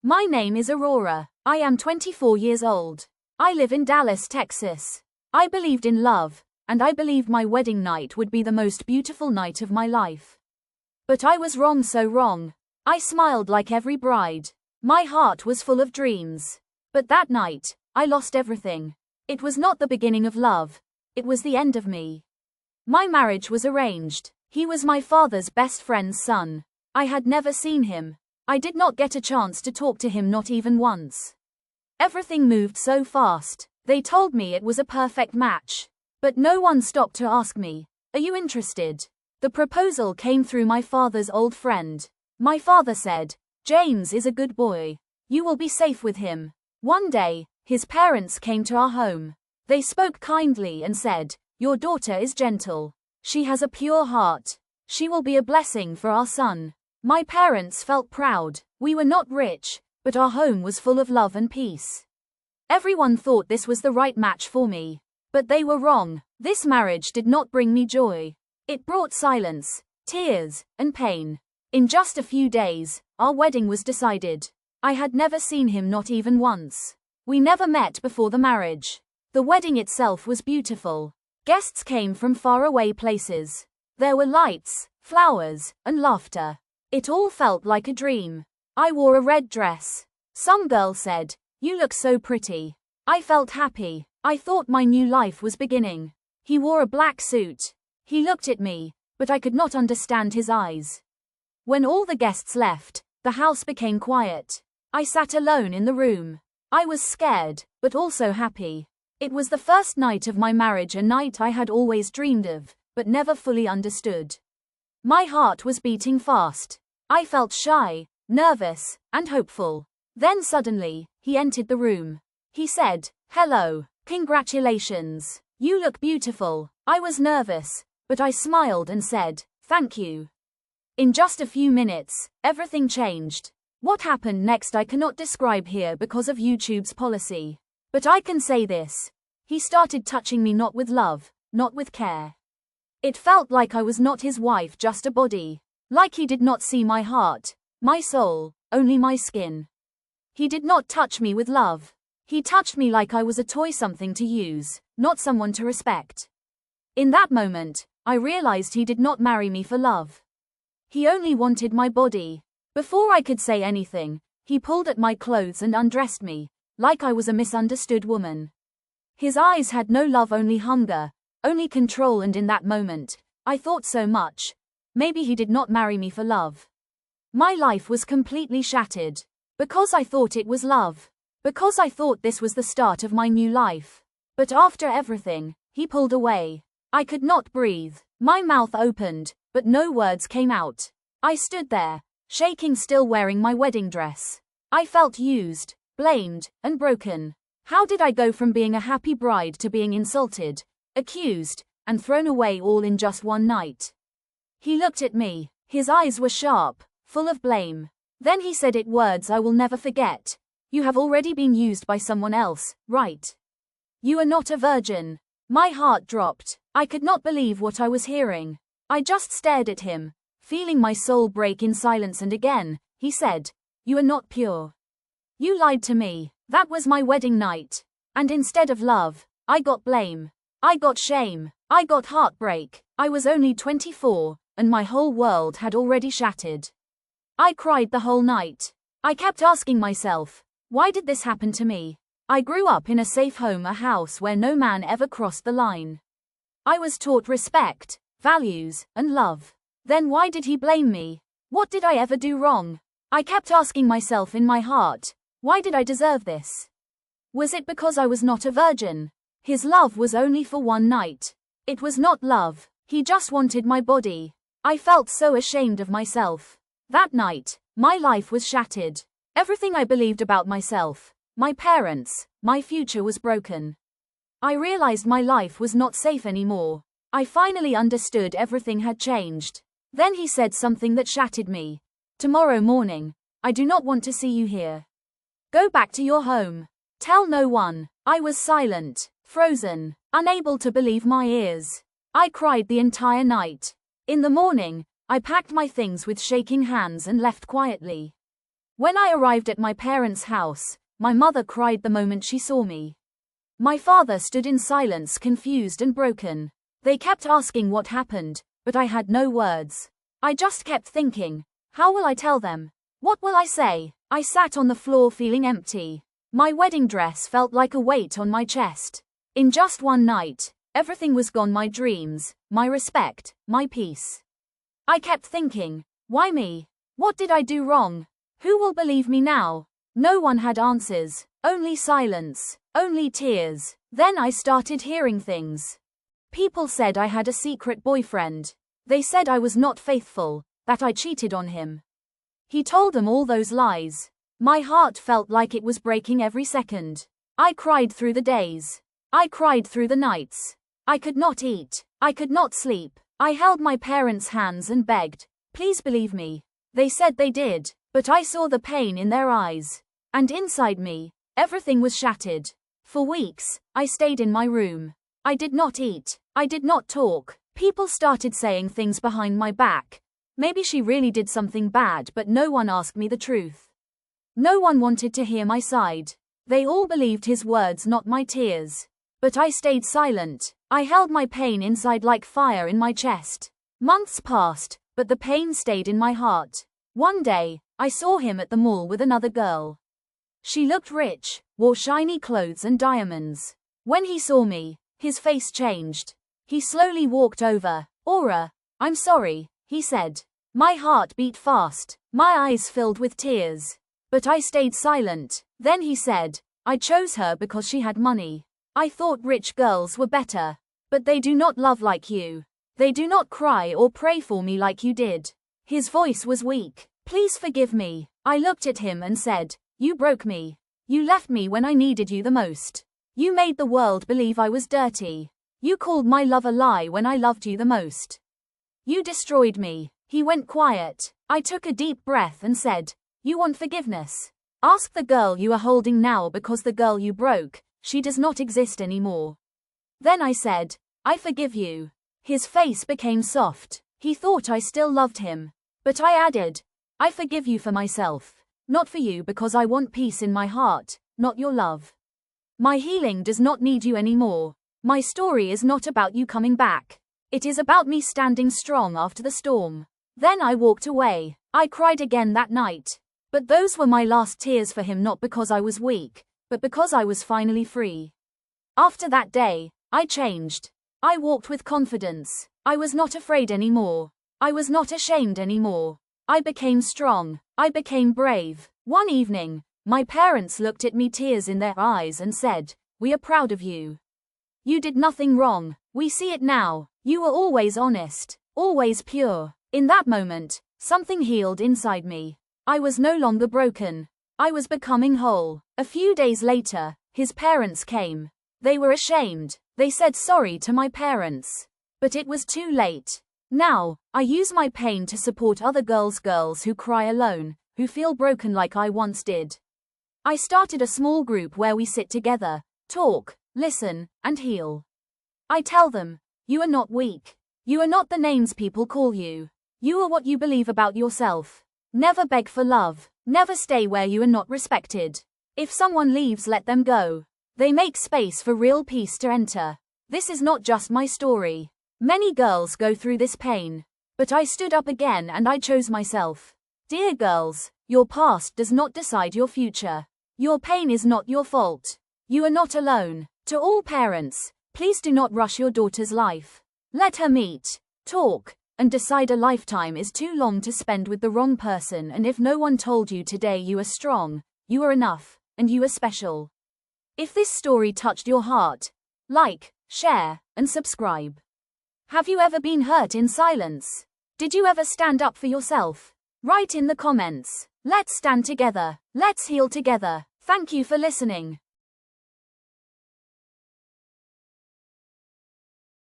My name is Aurora. I am 24 years old. I live in Dallas, Texas. I believed in love, and I believed my wedding night would be the most beautiful night of my life. But I was wrong, so wrong. I smiled like every bride. My heart was full of dreams. But that night, I lost everything. It was not the beginning of love. It was the end of me. My marriage was arranged. He was my father's best friend's son. I had never seen him. I did not get a chance to talk to him, not even once. Everything moved so fast. They told me it was a perfect match. But no one stopped to ask me, "Are you interested?" The proposal came through my father's old friend. My father said, "James is a good boy. You will be safe with him." One day, his parents came to our home. They spoke kindly and said, "Your daughter is gentle. She has a pure heart. She will be a blessing for our son." My parents felt proud. We were not rich, but our home was full of love and peace. Everyone thought this was the right match for me. But they were wrong. This marriage did not bring me joy. It brought silence, tears, and pain. In just a few days, our wedding was decided. I had never seen him, not even once. We never met before the marriage. The wedding itself was beautiful. Guests came from faraway places. There were lights, flowers, and laughter. It all felt like a dream. I wore a red dress. Some girl said, "You look so pretty." I felt happy. I thought my new life was beginning. He wore a black suit. He looked at me, but I could not understand his eyes. When all the guests left, the house became quiet. I sat alone in the room. I was scared, but also happy. It was the first night of my marriage, a night I had always dreamed of, but never fully understood. My heart was beating fast. I felt shy, nervous, and hopeful. Then suddenly, he entered the room. He said, "Hello, congratulations. You look beautiful." I was nervous, but I smiled and said, "Thank you." In just a few minutes, everything changed. What happened next I cannot describe here because of YouTube's policy. But I can say this. He started touching me, not with love, not with care. It felt like I was not his wife, just a body. Like he did not see my heart, my soul, only my skin. He did not touch me with love. He touched me like I was a toy, something to use, not someone to respect. In that moment, I realized he did not marry me for love. He only wanted my body. Before I could say anything, he pulled at my clothes and undressed me, like I was a misunderstood woman. His eyes had no love, only hunger, only control, and in that moment, I thought so much. Maybe he did not marry me for love. My life was completely shattered. Because I thought it was love. Because I thought this was the start of my new life. But after everything, he pulled away. I could not breathe. My mouth opened, but no words came out. I stood there, shaking, still wearing my wedding dress. I felt used, blamed, and broken. How did I go from being a happy bride to being insulted, accused, and thrown away all in just one night? He looked at me. His eyes were sharp, full of blame. Then he said it, words I will never forget. "You have already been used by someone else, right? You are not a virgin." My heart dropped. I could not believe what I was hearing. I just stared at him, feeling my soul break in silence, and again, he said, "You are not pure. You lied to me." That was my wedding night. And instead of love, I got blame. I got shame. I got heartbreak. I was only 24, and my whole world had already shattered. I cried the whole night. I kept asking myself, why did this happen to me? I grew up in a safe home, a house where no man ever crossed the line. I was taught respect, values, and love. Then why did he blame me? What did I ever do wrong? I kept asking myself in my heart, why did I deserve this? Was it because I was not a virgin? His love was only for one night. It was not love. He just wanted my body. I felt so ashamed of myself. That night, my life was shattered. Everything I believed about myself, my parents, my future was broken. I realized my life was not safe anymore. I finally understood everything had changed. Then he said something that shattered me. "Tomorrow morning, I do not want to see you here. Go back to your home. Tell no one." I was silent, frozen, unable to believe my ears. I cried the entire night. In the morning, I packed my things with shaking hands and left quietly. When I arrived at my parents' house, my mother cried the moment she saw me. My father stood in silence, confused and broken. They kept asking what happened, but I had no words. I just kept thinking, how will I tell them? What will I say? I sat on the floor feeling empty. My wedding dress felt like a weight on my chest. In just one night, everything was gone: my dreams, my respect, my peace. I kept thinking, why me? What did I do wrong? Who will believe me now? No one had answers, only silence, only tears. Then I started hearing things. People said I had a secret boyfriend. They said I was not faithful, that I cheated on him. He told them all those lies. My heart felt like it was breaking every second. I cried through the days. I cried through the nights. I could not eat. I could not sleep. I held my parents' hands and begged, please believe me. They said they did, but I saw the pain in their eyes. And inside me, everything was shattered. For weeks, I stayed in my room. I did not eat. I did not talk. People started saying things behind my back. Maybe she really did something bad, but no one asked me the truth. No one wanted to hear my side. They all believed his words, not my tears. But I stayed silent. I held my pain inside like fire in my chest. Months passed, but the pain stayed in my heart. One day, I saw him at the mall with another girl. She looked rich, wore shiny clothes and diamonds. When he saw me, his face changed. He slowly walked over. Aura, I'm sorry, he said. My heart beat fast. My eyes filled with tears. But I stayed silent. Then he said, I chose her because she had money. I thought rich girls were better. But they do not love like you. They do not cry or pray for me like you did. His voice was weak. Please forgive me. I looked at him and said, you broke me. You left me when I needed you the most. You made the world believe I was dirty. You called my love a lie when I loved you the most. You destroyed me. He went quiet. I took a deep breath and said, you want forgiveness? Ask the girl you are holding now, because the girl you broke, she does not exist anymore. Then I said, I forgive you. His face became soft. He thought I still loved him. But I added, I forgive you for myself. Not for you, because I want peace in my heart, not your love. My healing does not need you anymore. My story is not about you coming back. It is about me standing strong after the storm. Then I walked away. I cried again that night. But those were my last tears for him, not because I was weak, but because I was finally free. After that day, I changed. I walked with confidence. I was not afraid anymore. I was not ashamed anymore. I became strong. I became brave. One evening, my parents looked at me, tears in their eyes, and said, we are proud of you. You did nothing wrong. We see it now. You were always honest, always pure. In that moment, something healed inside me. I was no longer broken. I was becoming whole. A few days later, his parents came. They were ashamed. They said sorry to my parents. But it was too late. Now, I use my pain to support other girls who cry alone, who feel broken like I once did. I started a small group where we sit together, talk, listen, and heal. I tell them, you are not weak. You are not the names people call you. You are what you believe about yourself. Never beg for love. Never stay where you are not respected. If someone leaves, let them go. They make space for real peace to enter. This is not just my story. Many girls go through this pain. But I stood up again and I chose myself. Dear girls, your past does not decide your future. Your pain is not your fault. You are not alone. To all parents, please do not rush your daughter's life. Let her meet, talk, and decide. A lifetime is too long to spend with the wrong person, and if no one told you today you are strong, you are enough, and you are special. If this story touched your heart, like, share, and subscribe. Have you ever been hurt in silence? Did you ever stand up for yourself? Write in the comments. Let's stand together. Let's heal together. Thank you for listening.